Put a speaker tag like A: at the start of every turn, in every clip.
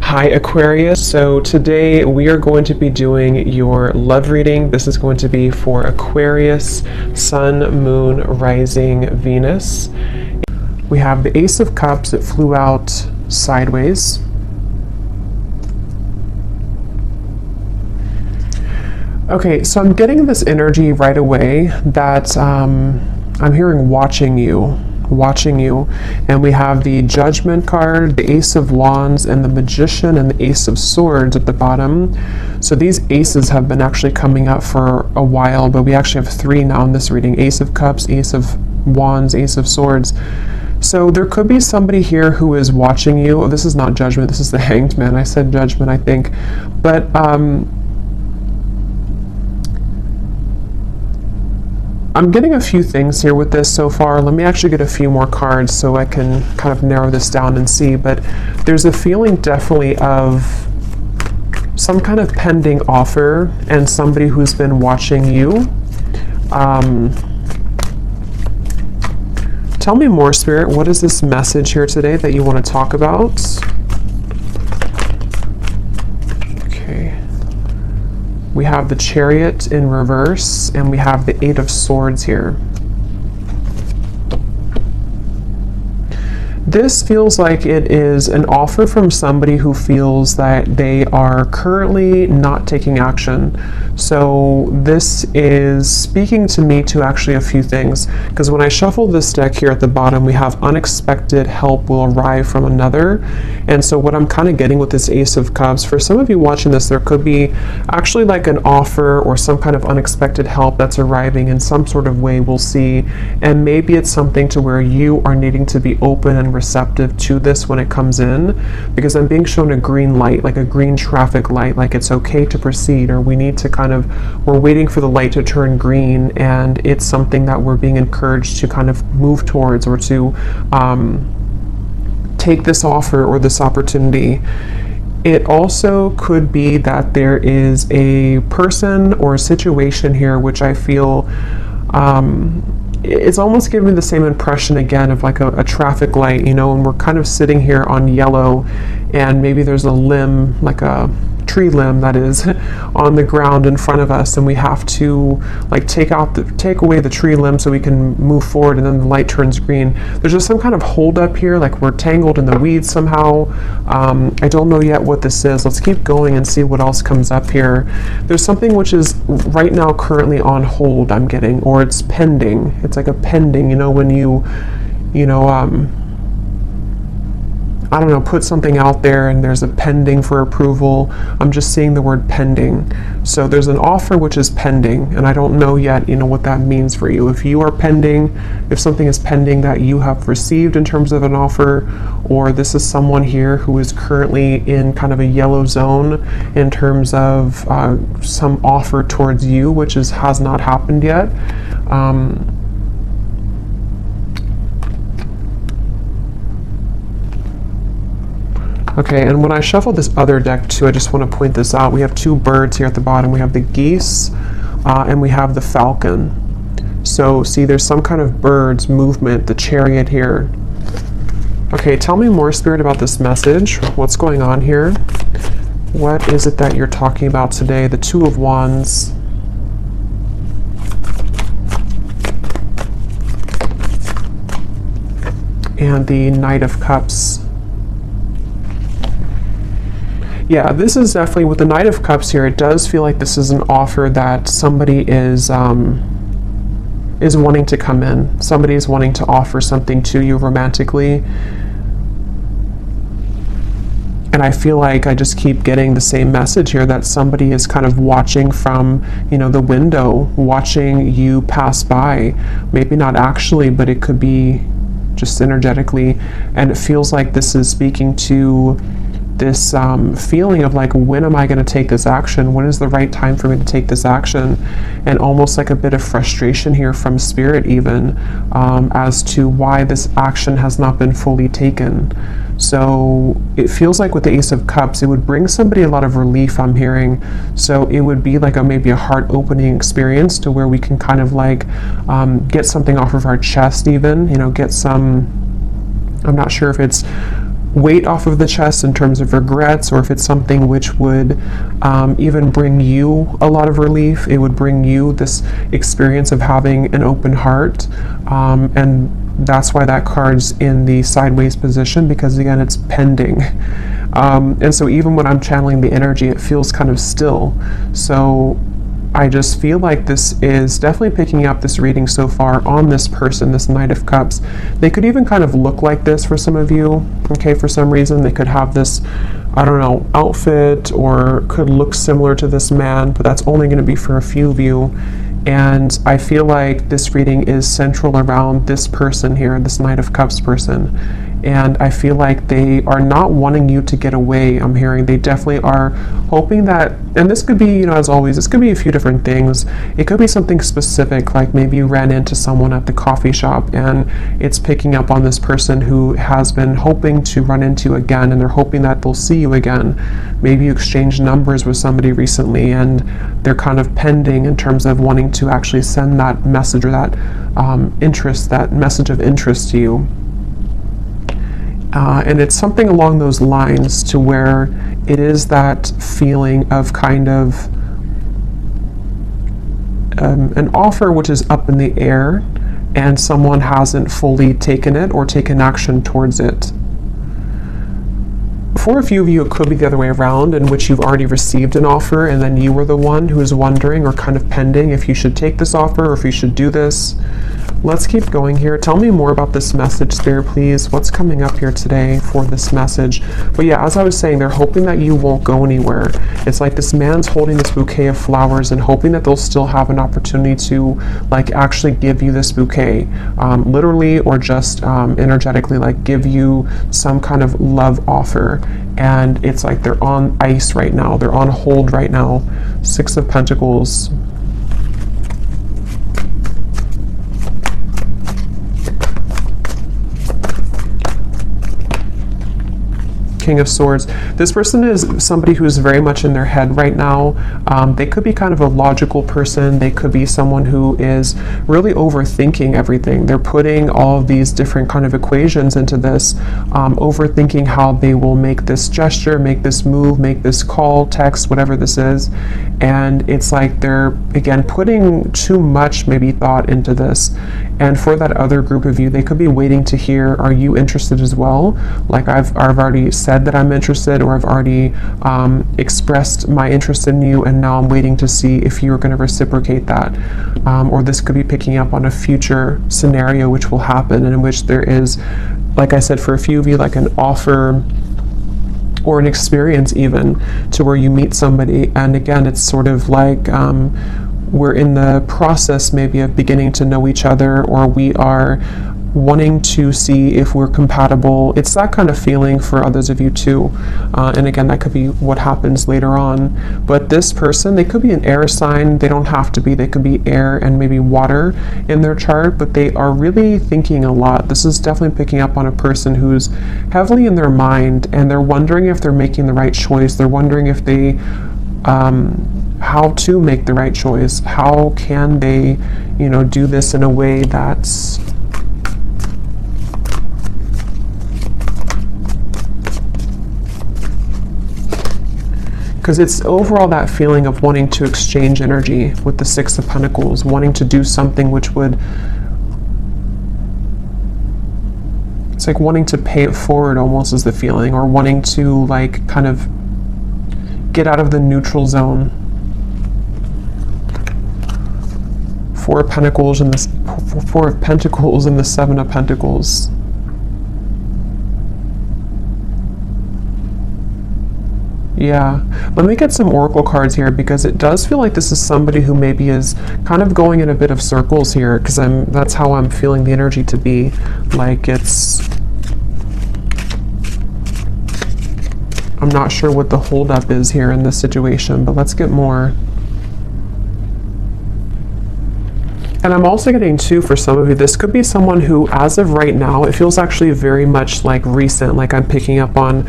A: Hi Aquarius, so today we are going to be doing your love reading. This is going to be for Aquarius, Sun, Moon, Rising, Venus. We have the Ace of Cups that flew out sideways. Okay, so I'm getting this energy right away that I'm hearing watching you, and we have the Judgment card, the Ace of Wands, and the Magician, and the Ace of Swords at the bottom. So these aces have been actually coming up for a while, but we actually have three now in this reading: Ace of Cups, Ace of Wands, Ace of Swords. So there could be somebody here who is watching you. Oh, this is not Judgment, this is the Hanged Man. I said Judgment, I think, but I'm getting a few things here with this so far. Let me actually get a few more cards so I can kind of narrow this down and see. But there's a feeling definitely of some kind of pending offer and somebody who's been watching you. Tell me more, Spirit. What is this message here today that you want to talk about? We have the Chariot in reverse, and we have the Eight of Swords here. This feels like it is an offer from somebody who feels that they are currently not taking action. So this is speaking to me to actually a few things, because when I shuffle this deck here at the bottom, we have unexpected help will arrive from another. And so what I'm kind of getting with this Ace of Cups, for some of you watching this, there could be actually like an offer or some kind of unexpected help that's arriving in some sort of way, we'll see. And maybe it's something to where you are needing to be open and receptive to this when it comes in, because I'm being shown a green light, like a green traffic light, like it's okay to proceed, or we need to we're waiting for the light to turn green, and it's something that we're being encouraged to kind of move towards, or to take this offer or this opportunity. It also could be that there is a person or a situation here which I feel it's almost giving me the same impression again of like a traffic light, you know, and we're kind of sitting here on yellow, and maybe there's a limb, like a tree limb that is on the ground in front of us, and we have to like take away the tree limb so we can move forward, and then the light turns green. There's just some kind of hold up here, like we're tangled in the weeds somehow. I don't know yet what this is. Let's keep going and see what else comes up here. There's something which is right now currently on hold, I'm getting, or it's pending. It's like a pending, you know, when you I don't know, put something out there and there's a pending for approval. I'm just seeing the word pending. So there's an offer which is pending, and I don't know yet, you know, what that means for you. If you are pending, if something is pending that you have received in terms of an offer, or this is someone here who is currently in kind of a yellow zone in terms of some offer towards you, which has not happened yet. Okay, and when I shuffle this other deck too, I just want to point this out. We have two birds here at the bottom. We have the geese and we have the falcon. So see, there's some kind of birds movement, the Chariot here. Okay, tell me more, Spirit, about this message. What's going on here? What is it that you're talking about today? The Two of Wands. And the Knight of Cups. Yeah, this is definitely, with the Knight of Cups here, it does feel like this is an offer that somebody is wanting to come in. Somebody is wanting to offer something to you romantically. And I feel like I just keep getting the same message here, that somebody is kind of watching from, you know, the window, watching you pass by. Maybe not actually, but it could be just energetically. And it feels like this is speaking to this feeling of like, when am I going to take this action? When is the right time for me to take this action? And almost like a bit of frustration here from Spirit even as to why this action has not been fully taken. So it feels like with the Ace of Cups, it would bring somebody a lot of relief, I'm hearing. So it would be like maybe a heart-opening experience to where we can kind of like get something off of our chest even, you know, get some, I'm not sure if it's weight off of the chest in terms of regrets, or if it's something which would even bring you a lot of relief. It would bring you this experience of having an open heart, and that's why that card's in the sideways position, because again, it's pending. And so even when I'm channeling the energy, it feels kind of still. So I just feel like this is definitely picking up this reading so far on this person, this Knight of Cups. They could even kind of look like this for some of you, okay, for some reason. They could have this, I don't know, outfit, or could look similar to this man, but that's only going to be for a few of you. And I feel like this reading is central around this person here, this Knight of Cups person. And I feel like they are not wanting you to get away. I'm hearing they definitely are hoping that, and this could be, you know, as always, this could be a few different things. It could be something specific, like maybe you ran into someone at the coffee shop and it's picking up on this person who has been hoping to run into you again, and they're hoping that they'll see you again. Maybe you exchanged numbers with somebody recently and they're kind of pending in terms of wanting to actually send that message, or that interest, that message of interest to you. And it's something along those lines, to where it is that feeling of kind of an offer which is up in the air, and someone hasn't fully taken it or taken action towards it. For a few of you, it could be the other way around, in which you've already received an offer and then you were the one who is wondering or kind of pending if you should take this offer or if you should do this. Let's keep going here. Tell me more about this message, Spirit, please. What's coming up here today for this message? But yeah, as I was saying, they're hoping that you won't go anywhere. It's like this man's holding this bouquet of flowers and hoping that they'll still have an opportunity to like actually give you this bouquet, literally or just energetically, like give you some kind of love offer. And it's like they're on ice right now. They're on hold right now. Six of Pentacles. King of Swords. This person is somebody who's very much in their head right now. They could be kind of a logical person. They could be someone who is really overthinking everything. They're putting all of these different kind of equations into this, overthinking how they will make this gesture, make this move, make this call, text, whatever this is. And it's like they're, again, putting too much maybe thought into this. And for that other group of you, they could be waiting to hear, are you interested as well? Like I've already said that I'm interested, or I've already expressed my interest in you, and now I'm waiting to see if you're going to reciprocate that. Or this could be picking up on a future scenario which will happen, in which there is, like I said, for a few of you, like an offer or an experience even, to where you meet somebody, and again, it's sort of like we're in the process maybe of beginning to know each other, or we are wanting to see if we're compatible. It's that kind of feeling for others of you too. And again, that could be what happens later on. But this person, they could be an air sign. They don't have to be. They could be air and maybe water in their chart, but they are really thinking a lot. This is definitely picking up on a person who's heavily in their mind, and they're wondering if they're making the right choice. They're wondering if they how to make the right choice. How can they, you know, do this in a way that's because it's overall that feeling of wanting to exchange energy with the Six of Pentacles, wanting to do something which would, it's like wanting to pay it forward almost is the feeling, or wanting to like kind of get out of the neutral zone. Four of Pentacles and the Four of Pentacles and the Seven of Pentacles. Yeah, let me get some oracle cards here, because it does feel like this is somebody who maybe is kind of going in a bit of circles here, because that's how I'm feeling the energy to be. Like I'm not sure what the holdup is here in this situation, but let's get more. And I'm also getting too, for some of you, this could be someone who, as of right now, it feels actually very much like recent, like I'm picking up on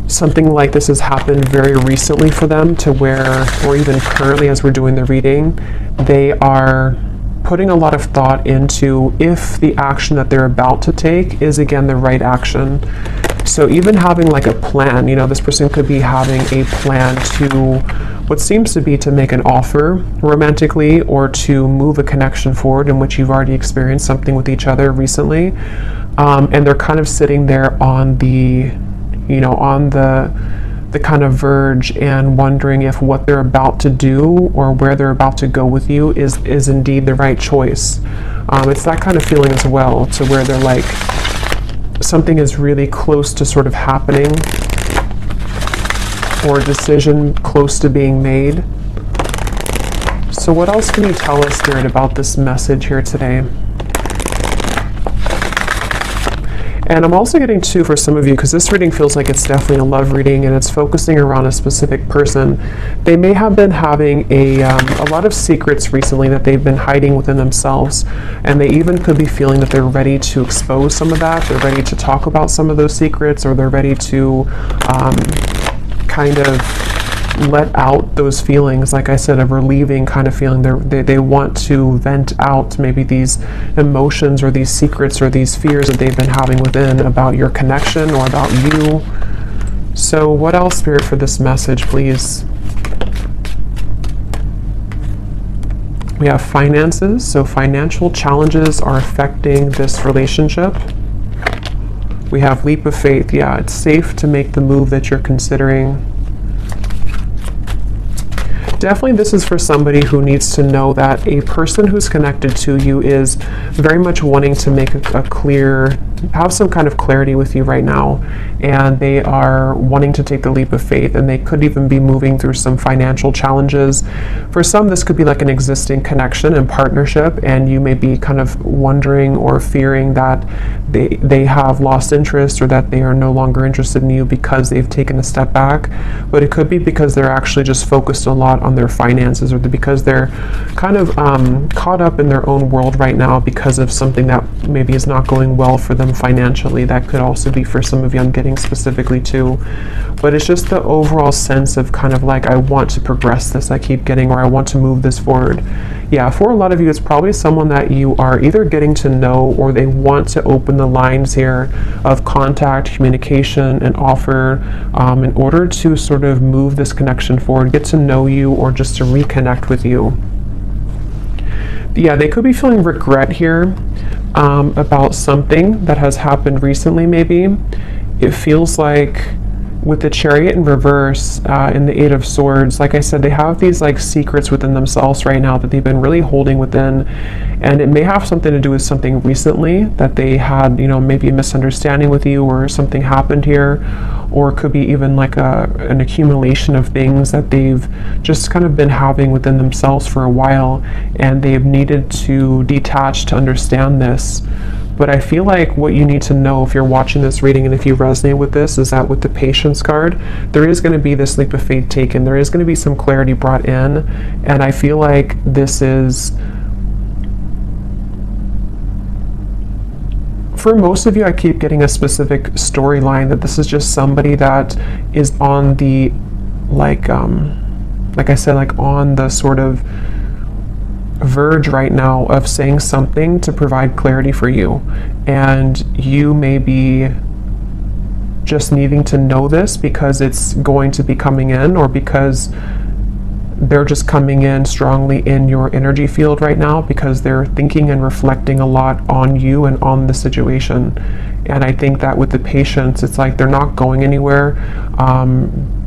A: something like this has happened very recently for them, to where, or even currently as we're doing the reading, they are putting a lot of thought into if the action that they're about to take is again the right action. So even having like a plan, you know, this person could be having a plan to what seems to be to make an offer romantically, or to move a connection forward in which you've already experienced something with each other recently. And they're kind of sitting there on the, you know, on the kind of verge, and wondering if what they're about to do or where they're about to go with you is indeed the right choice. It's that kind of feeling as well, to where they're like, something is really close to sort of happening, or a decision close to being made. So what else can you tell us, Spirit, about this message here today? And I'm also getting too, for some of you, because this reading feels like it's definitely a love reading, and it's focusing around a specific person. They may have been having a lot of secrets recently that they've been hiding within themselves, and they even could be feeling that they're ready to expose some of that. They're ready to talk about some of those secrets, or they're ready to kind of let out those feelings, like I said, of relieving kind of feeling. They want to vent out maybe these emotions or these secrets or these fears that they've been having within about your connection or about you. So what else, Spirit, for this message, please? We have finances, so financial challenges are affecting this relationship. We have leap of faith. Yeah, it's safe to make the move that you're considering. Definitely this is for somebody who needs to know that a person who's connected to you is very much wanting to make have some kind of clarity with you right now, and they are wanting to take the leap of faith, and they could even be moving through some financial challenges. For some, this could be like an existing connection and partnership, and you may be kind of wondering or fearing that they have lost interest, or that they are no longer interested in you because they've taken a step back. But it could be because they're actually just focused a lot on their finances, or because they're kind of caught up in their own world right now because of something that maybe is not going well for them financially. That could also be for some of you, I'm getting specifically too. But it's just the overall sense of kind of like, I want to progress this, I keep getting, or I want to move this forward. Yeah, for a lot of you, it's probably someone that you are either getting to know, or they want to open the lines here of contact, communication, and offer in order to sort of move this connection forward, get to know you, or just to reconnect with you. Yeah, they could be feeling regret here about something that has happened recently, maybe. It feels like with the Chariot in reverse and the Eight of Swords, like I said, they have these like secrets within themselves right now that they've been really holding within, and it may have something to do with something recently that they had, you know, maybe a misunderstanding with you, or something happened here, or it could be even like an accumulation of things that they've just kind of been having within themselves for a while, and they've needed to detach to understand this. But I feel like what you need to know if you're watching this reading, and if you resonate with this, is that with the Patience card, there is going to be this leap of faith taken. There is going to be some clarity brought in. And I feel like this is, for most of you, I keep getting a specific storyline that this is just somebody that is on the, like I said, like on the sort of verge right now of saying something to provide clarity for you, and you may be just needing to know this because it's going to be coming in, or because they're just coming in strongly in your energy field right now, because they're thinking and reflecting a lot on you and on the situation. And I think that with the Patience, it's like they're not going anywhere.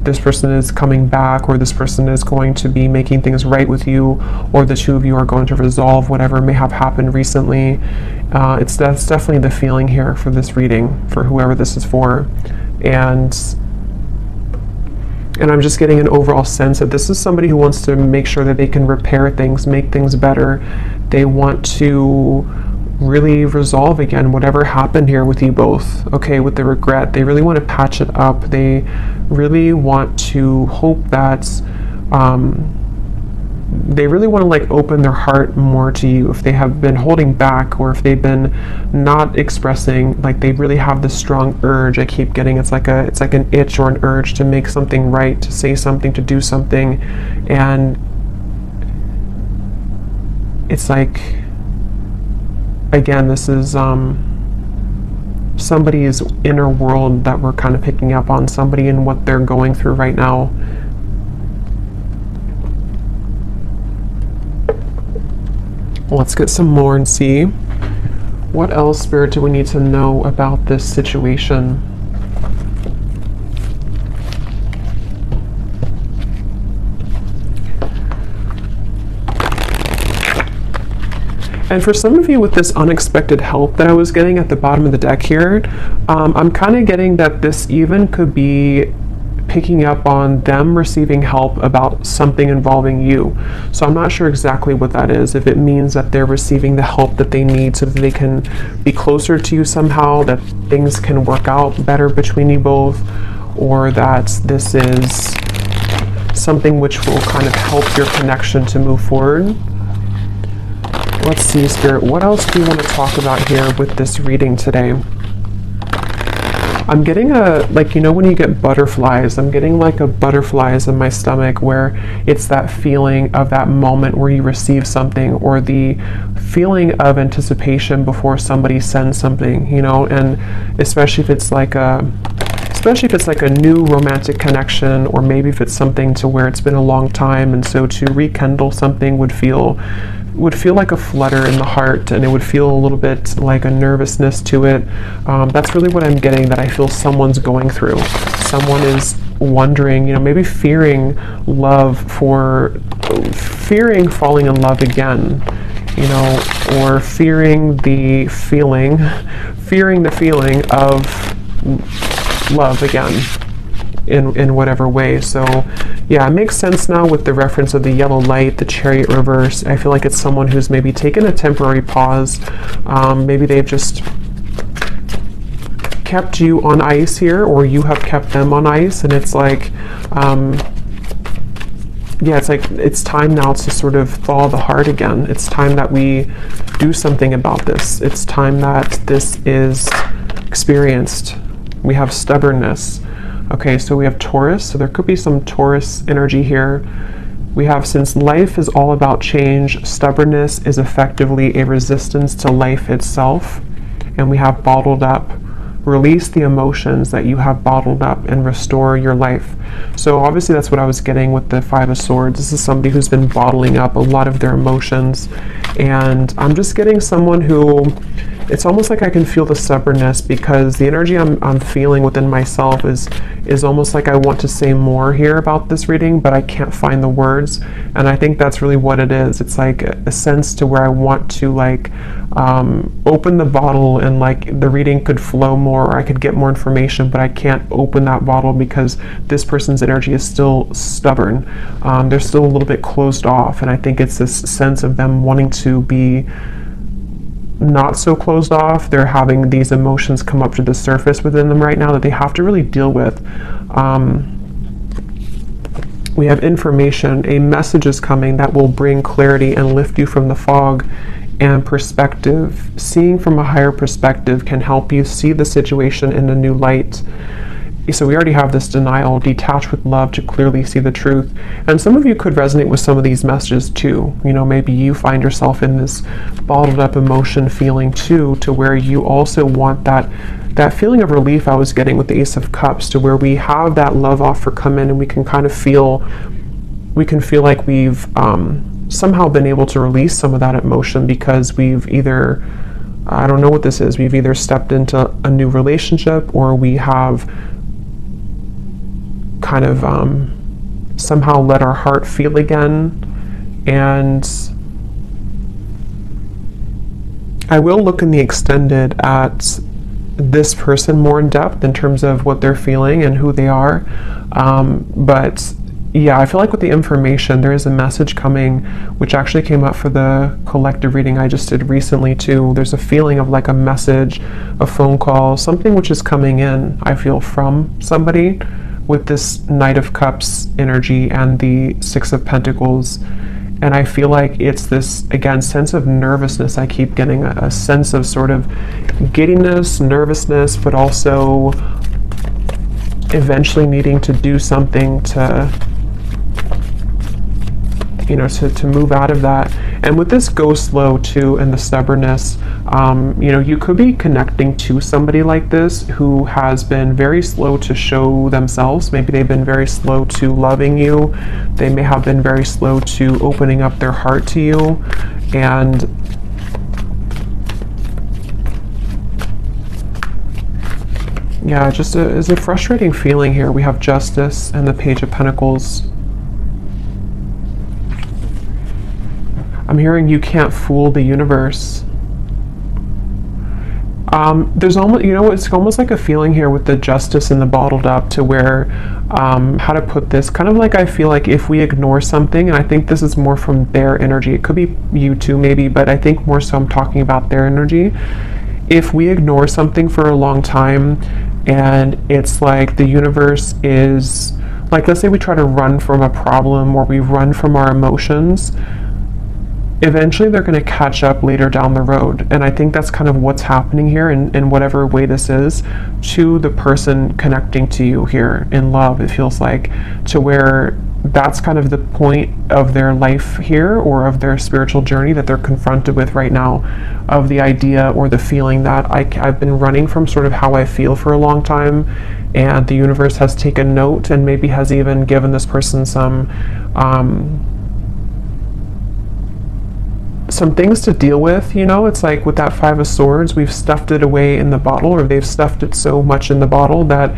A: This person is coming back, or this person is going to be making things right with you, or the two of you are going to resolve whatever may have happened recently. That's definitely the feeling here for this reading, for whoever this is for. And I'm just getting an overall sense that this is somebody who wants to make sure that they can repair things, make things better. They want to really resolve again whatever happened here with you both, okay, with the regret. They really want to patch it up. They really want to hope that they really want to like open their heart more to you if they have been holding back, or if they've been not expressing. Like they really have this strong urge. I keep getting it's like an itch or an urge to make something right, to say something, to do something. And it's like, again, this is somebody's inner world that we're kind of picking up on, somebody and what they're going through right now. Let's get some more and see what else, Spirit, do we need to know about this situation. And for some of you, with this unexpected help that I was getting at the bottom of the deck here, I'm kind of getting that this even could be picking up on them receiving help about something involving you. So I'm not sure exactly what that is, if it means that they're receiving the help that they need so that they can be closer to you somehow, that things can work out better between you both, or that this is something which will kind of help your connection to move forward. Let's see, Spirit, what else do you want to talk about here with this reading today? I'm getting like, you know, when you get butterflies, I'm getting like a butterflies in my stomach, where it's that feeling of that moment where you receive something, or the feeling of anticipation before somebody sends something, you know, and especially if it's like a new romantic connection, or maybe if it's something to where it's been a long time, and so to rekindle something would feel like a flutter in the heart, and it would feel a little bit like a nervousness to it. That's really what I'm getting, that I feel someone's going through. Someone is wondering, you know, maybe fearing falling in love again, you know, or fearing the feeling of love again in whatever way. So yeah, it makes sense now with the reference of the yellow light, the Chariot reverse. I feel like it's someone who's maybe taken a temporary pause. Maybe they've just kept you on ice here, or you have kept them on ice, and it's like yeah, it's like it's time now to sort of thaw the heart again. It's time that we do something about this. It's time that this is experienced. We have stubbornness. Okay, so we have Taurus, so there could be some Taurus energy here. We have, since life is all about change, stubbornness is effectively a resistance to life itself. And we have bottled up. Release the emotions that you have bottled up and restore your life. So obviously that's what I was getting with the Five of Swords. This is somebody who's been bottling up a lot of their emotions. And I'm just getting someone who, it's almost like I can feel the stubbornness, because the energy I'm feeling within myself is almost like I want to say more here about this reading, but I can't find the words. And I think that's really what it is. It's like a sense to where I want to like open the bottle, and like the reading could flow more, or I could get more information, but I can't open that bottle because this person's energy is still stubborn. They're still a little bit closed off, and I think it's this sense of them wanting to be not so closed off. They're having these emotions come up to the surface within them right now that they have to really deal with. We have information, a message is coming that will bring clarity and lift you from the fog, and perspective. Seeing from a higher perspective can help you see the situation in a new light. So we already have this denial, detach with love to clearly see the truth. And some of you could resonate with some of these messages too. You know, maybe you find yourself in this bottled up emotion feeling too, to where you also want that feeling of relief I was getting with the Ace of Cups, to where we have that love offer come in, and we can kind of feel like we've somehow been able to release some of that emotion, because we've either, I don't know what this is, we've either stepped into a new relationship, or we have kind of somehow let our heart feel again. And I will look in the extended at this person more in depth in terms of what they're feeling and who they are. But yeah, I feel like with the information, there is a message coming, which actually came up for the collective reading I just did recently too. There's a feeling of like a message, a phone call, something which is coming in, I feel, from somebody, with this Knight of Cups energy and the Six of Pentacles. And I feel like it's this, again, sense of nervousness. I keep getting a sense of sort of giddiness, nervousness, but also eventually needing to do something to you know, to move out of that. And with this go slow too, and the stubbornness, you know, you could be connecting to somebody like this who has been very slow to show themselves. Maybe they've been very slow to loving you. They may have been very slow to opening up their heart to you. And yeah, just is a frustrating feeling here. We have Justice and the Page of Pentacles. I'm hearing you can't fool the universe. There's almost, you know, it's almost like a feeling here with the Justice and the bottled up, to where, how to put this, kind of like, I feel like if we ignore something, and I think this is more from their energy, it could be you too maybe, but I think more so I'm talking about their energy. If we ignore something for a long time, and it's like the universe is, like, let's say we try to run from a problem, or we run from our emotions, eventually they're going to catch up later down the road. And I think that's kind of what's happening here, in whatever way this is, to the person connecting to you here in love. It feels like, to where that's kind of the point of their life here, or of their spiritual journey that they're confronted with right now, of the idea or the feeling that I've been running from sort of how I feel for a long time, and the universe has taken note and maybe has even given this person some things to deal with. You know, it's like with that Five of Swords, we've stuffed it away in the bottle, or they've stuffed it so much in the bottle that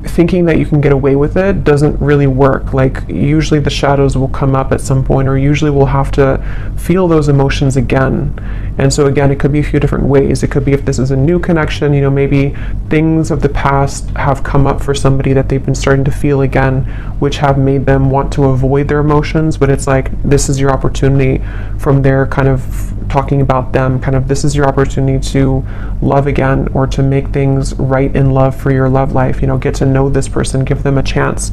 A: thinking that you can get away with it doesn't really work. Like, usually the shadows will come up at some point, or usually we'll have to feel those emotions again. And so again, it could be a few different ways. It could be, if this is a new connection, you know, maybe things of the past have come up for somebody that they've been starting to feel again, which have made them want to avoid their emotions. But it's like, this is your opportunity, from their kind of talking about them, kind of, this is your opportunity to love again, or to make things right in love for your love life. You know, get to know this person, give them a chance.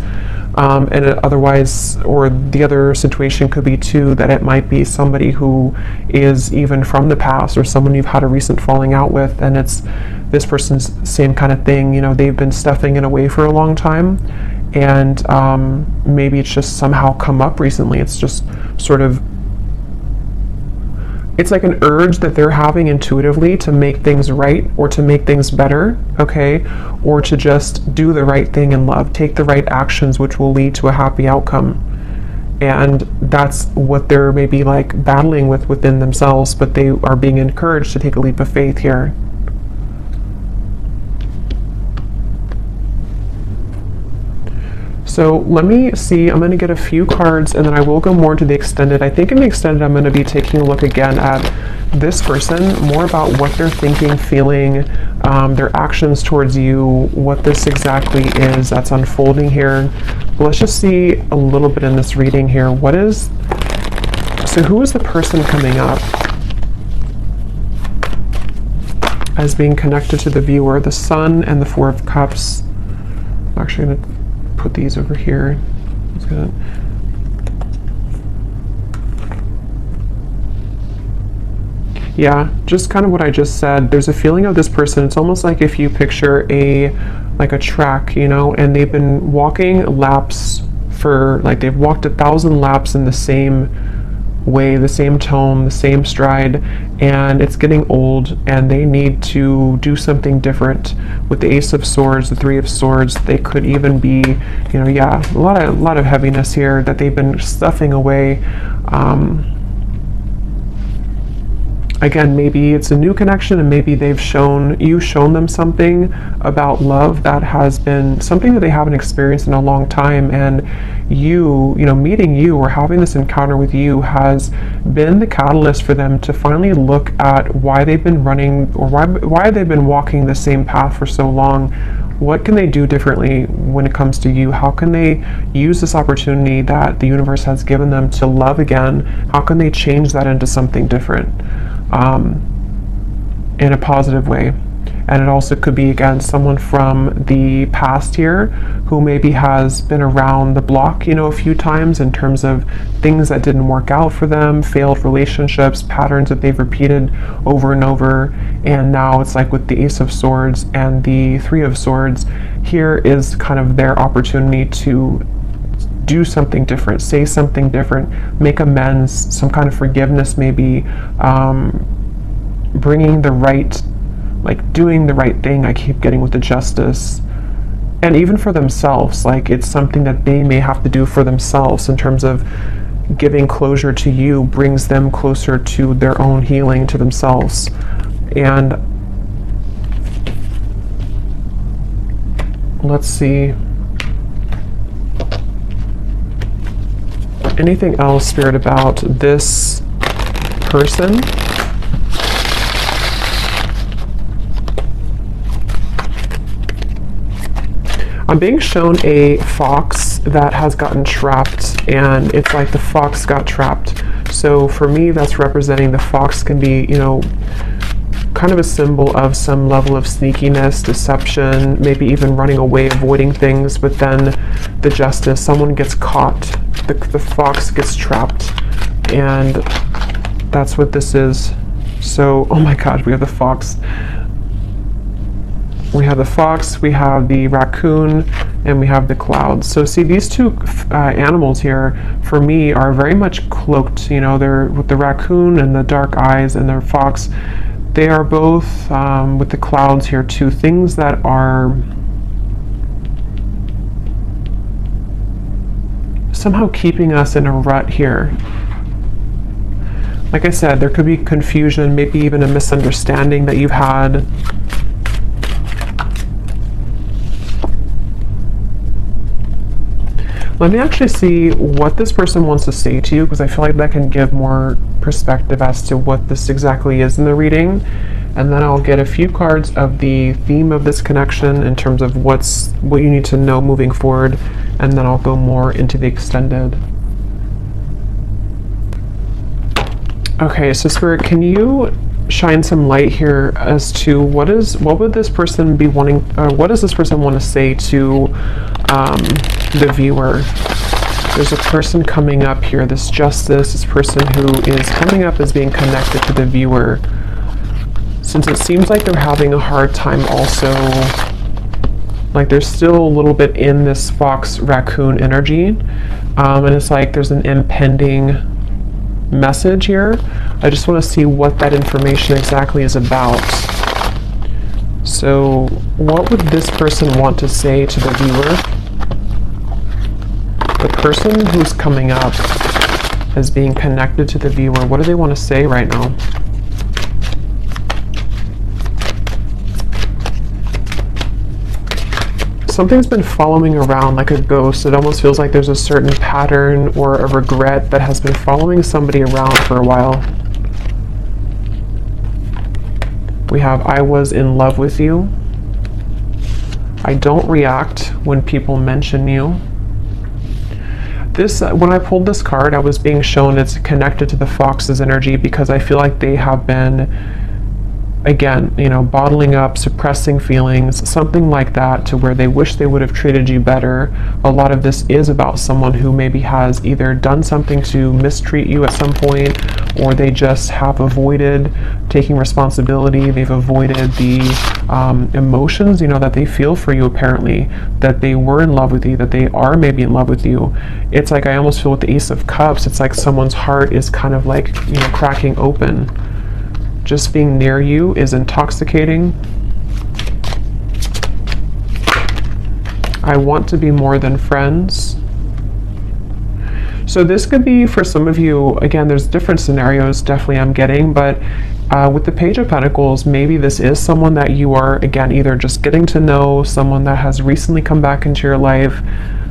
A: And otherwise, or the other situation could be too, that it might be somebody who is even from the past, or someone you've had a recent falling out with, and it's this person's same kind of thing. You know, they've been stuffing it away for a long time, and maybe it's just somehow come up recently. It's just sort of, it's like an urge that they're having intuitively to make things right, or to make things better, okay? Or to just do the right thing in love, take the right actions, which will lead to a happy outcome. And that's what they're maybe like battling with within themselves, but they are being encouraged to take a leap of faith here. So let me see, I'm going to get a few cards, and then I will go more into the extended. I think in the extended, I'm going to be taking a look again at this person, more about what they're thinking, feeling, their actions towards you, what this exactly is that's unfolding here. But let's just see a little bit in this reading here. So who is the person coming up as being connected to the viewer? The Sun and the Four of Cups. I'm actually going to put these over here. Yeah, just kind of what I just said. There's a feeling of this person. It's almost like if you picture like a track, you know, and they've been walking laps for, like, they've walked 1,000 laps in the same way, the same tone, the same stride, and it's getting old, and they need to do something different. With the Ace of Swords, the Three of Swords, they could even be, you know, yeah, a lot of heaviness here that they've been stuffing away. Again, maybe it's a new connection, and maybe you've shown them something about love that has been something that they haven't experienced in a long time, and you know, meeting you or having this encounter with you has been the catalyst for them to finally look at why they've been running, or why they've been walking the same path for so long. What can they do differently when it comes to you? How can they use this opportunity that the universe has given them to love again? How can they change that into something different? In a positive way. And it also could be, again, someone from the past here who maybe has been around the block, you know, a few times in terms of things that didn't work out for them, failed relationships, patterns that they've repeated over and over. And now it's like with the Ace of Swords and the Three of Swords, here is kind of their opportunity to do something different, say something different, make amends, some kind of forgiveness maybe, bringing the right, like doing the right thing. I keep getting with the Justice. And even for themselves, like it's something that they may have to do for themselves in terms of giving closure to you brings them closer to their own healing, to themselves. And let's see. Anything else, Spirit, about this person? I'm being shown a fox that has gotten trapped, and it's like the fox got trapped. So for me, that's representing the fox can be, you know, kind of a symbol of some level of sneakiness, deception, maybe even running away, avoiding things. But then the Justice, someone gets caught, the fox gets trapped, and that's what this is. So, oh my gosh, we have the fox. We have the fox, we have the raccoon, and we have the clouds. So see, these two animals here, for me, are very much cloaked. You know, they're with the raccoon and the dark eyes, and their fox. They are both, with the clouds here too, things that are somehow keeping us in a rut here. Like I said, there could be confusion, maybe even a misunderstanding that you've had. Let me actually see what this person wants to say to you, because I feel like that can give more perspective as to what this exactly is in the reading. And then I'll get a few cards of the theme of this connection in terms of what you need to know moving forward, and then I'll go more into the extended. Okay, so Spirit, can you shine some light here as to what would this person be wanting, or what does this person want to say to the viewer? There's a person coming up here, this Justice, this person who is coming up as being connected to the viewer. Since it seems like they're having a hard time also, like they're still a little bit in this fox raccoon energy, and it's like there's an impending message here. I just want to see what that information exactly is about. So what would this person want to say to the viewer? The person who's coming up as being connected to the viewer, what do they want to say right now? Something's been following around like a ghost. It almost feels like there's a certain pattern or a regret that has been following somebody around for a while. We have, I was in love with you. I don't react when people mention you. This, when I pulled this card, I was being shown it's connected to the fox's energy, because I feel like they have been, again, you know, bottling up, suppressing feelings, something like that, to where they wish they would have treated you better. A lot of this is about someone who maybe has either done something to mistreat you at some point, or they just have avoided taking responsibility. They've avoided the emotions, you know, that they feel for you, apparently, that they were in love with you, that they are maybe in love with you. It's like, I almost feel with the Ace of Cups, it's like someone's heart is kind of like, you know, cracking open. Just being near you is intoxicating. I want to be more than friends. So this could be for some of you, again, there's different scenarios definitely I'm getting, but with the Page of Pentacles, maybe this is someone that you are, again, either just getting to know, someone that has recently come back into your life,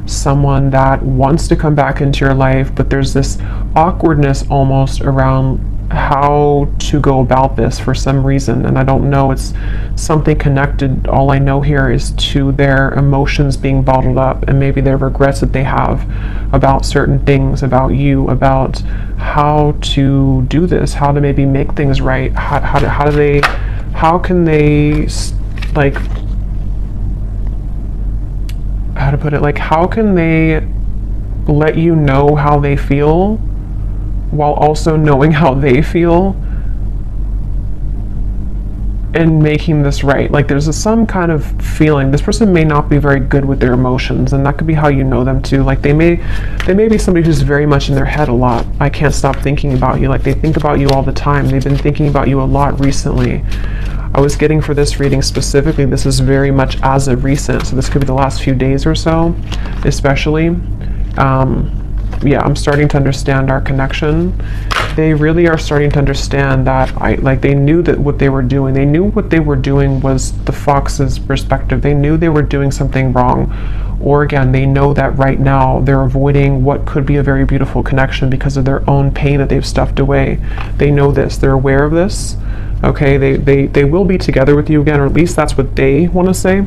A: someone that wants to come back into your life, but there's this awkwardness almost around how to go about this for some reason, and I don't know, it's something connected. All I know here is to their emotions being bottled up, and maybe their regrets that they have about certain things, about you, about how to do this, how to maybe make things right, how can they, like, how to put it, like, how can they let you know how they feel while also knowing how they feel? and making this right. Like there's some kind of feeling. This person may not be very good with their emotions, and that could be how you know them too. Like they may be somebody who's very much in their head a lot. I can't stop thinking about you. Like they think about you all the time. They've been thinking about you a lot recently. I was getting for this reading specifically, this is very much as of recent, so this could be the last few days or so, especially. Yeah, I'm starting to understand our connection. They really are starting to understand that they knew that what they were doing. They knew what they were doing was the fox's perspective. They knew they were doing something wrong. Or again, they know that right now they're avoiding what could be a very beautiful connection because of their own pain that they've stuffed away. They know this. They're aware of this. Okay, they will be together with you again, or at least that's what they want to say.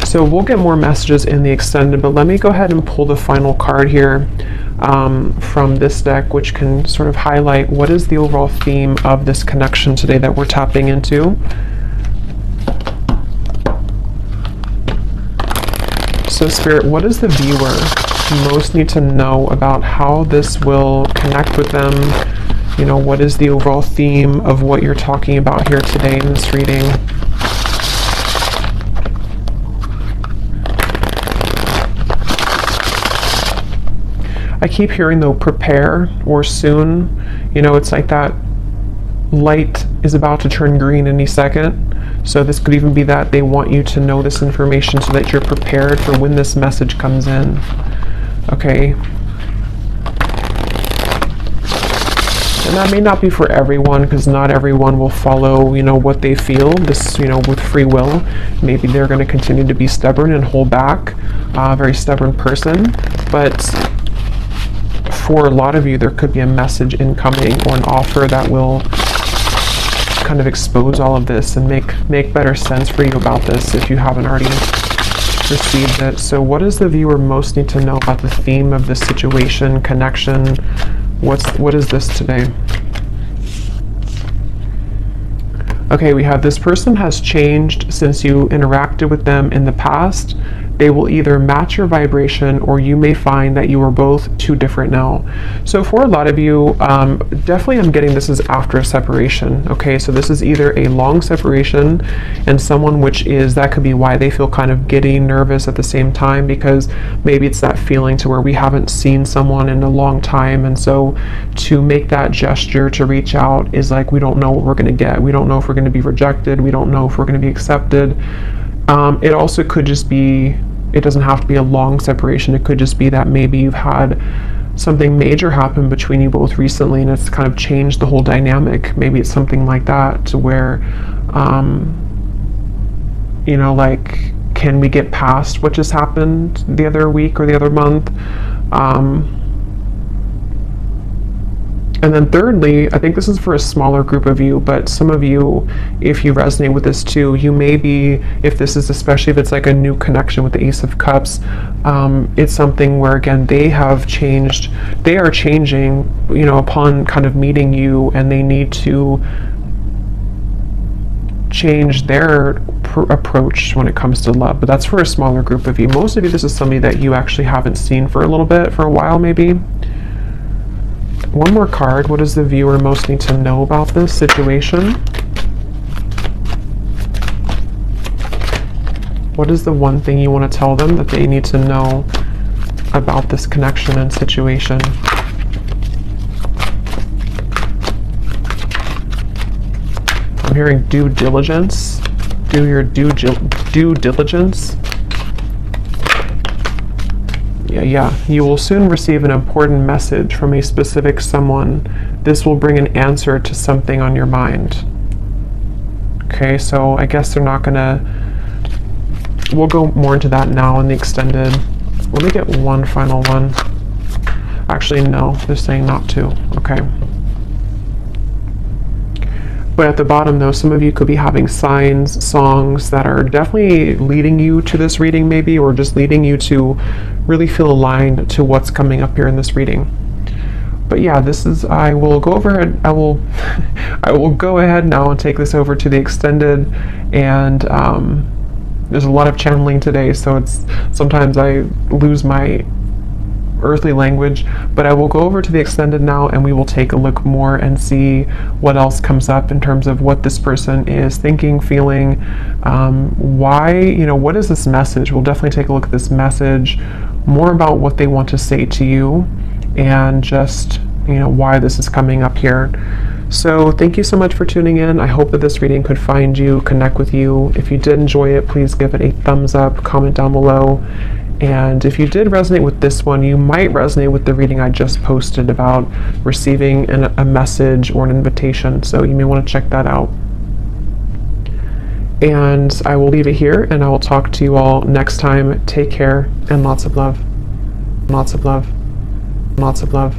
A: So we'll get more messages in the extended, but let me go ahead and pull the final card here from this deck, which can sort of highlight what is the overall theme of this connection today that we're tapping into. So Spirit, what does the viewer most need to know about how this will connect with them? You know, what is the overall theme of what you're talking about here today in this reading? I keep hearing though, prepare or soon. You know, it's like that light is about to turn green any second. So this could even be that they want you to know this information so that you're prepared for when this message comes in. Okay. And that may not be for everyone, because not everyone will follow, you know, what they feel, this, you know, with free will. Maybe they're going to continue to be stubborn and hold back, very stubborn person. But for a lot of you, there could be a message incoming or an offer that will kind of expose all of this and make better sense for you about this if you haven't already received it. So what does the viewer most need to know about the theme of this situation, connection? What is this today? Okay, we have this person has changed since you interacted with them in the past. They will either match your vibration, or you may find that you are both too different now. So for a lot of you, definitely I'm getting this is after a separation. Okay, so this is either a long separation and someone that could be why they feel kind of giddy, nervous at the same time, because maybe it's that feeling to where we haven't seen someone in a long time, and so to make that gesture to reach out is like, we don't know what we're going to get. We don't know if we're going to be rejected. We don't know if we're going to be accepted. It also could just be, it doesn't have to be a long separation. It could just be that maybe you've had something major happen between you both recently and it's kind of changed the whole dynamic. Maybe it's something like that, to where, you know, like, can we get past what just happened the other week or the other month? And then thirdly, I think this is for a smaller group of you, but some of you, if you resonate with this too, you may be, if this is, especially if it's like a new connection with the Ace of Cups, it's something where, again, they are changing, you know, upon kind of meeting you, and they need to change their approach when it comes to love. But that's for a smaller group of you. Most of you, this is somebody that you actually haven't seen for a little bit, for a while maybe. One more card. What does the viewer most need to know about this situation? What is the one thing you want to tell them that they need to know about this connection and situation? I'm hearing due diligence. Do your due diligence. Yeah, you will soon receive an important message from a specific someone. This will bring an answer to something on your mind. Okay, so I guess they're not gonna, we'll go more into that now in the extended. Let me get one final one. Actually, no, they're saying not to. Okay. But at the bottom though, some of you could be having signs, songs that are definitely leading you to this reading maybe, or just leading you to really feel aligned to what's coming up here in this reading. But yeah, this is, I will go ahead now and take this over to the extended, and there's a lot of channeling today, so it's, sometimes I lose my earthly language, but I will go over to the extended now and we will take a look more and see what else comes up in terms of what this person is thinking, feeling, why, you know, what is this message? We'll definitely take a look at this message, more about what they want to say to you, and just, you know, why this is coming up here. So thank you so much for tuning in. I hope that this reading could find you, connect with you. If you did enjoy it, please give it a thumbs up, comment down below. And if you did resonate with this one, you might resonate with the reading I just posted about receiving a message or an invitation. So you may want to check that out. And I will leave it here, and I will talk to you all next time. Take care, and lots of love. Lots of love. Lots of love.